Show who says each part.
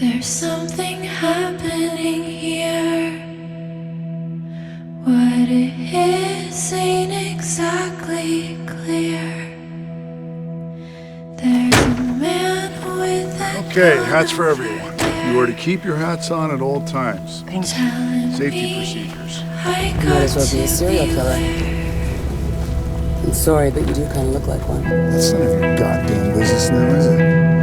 Speaker 1: There's something happening here. What it is ain't exactly clear. There's a man with a
Speaker 2: Okay, hats for everyone. You are to keep your hats on at all times.
Speaker 3: Thank you.
Speaker 2: Safety procedures.
Speaker 1: I
Speaker 3: You might as well be a serial killer. I'm sorry, but you do kind of look like one.
Speaker 2: That's none of your goddamn business now, is it?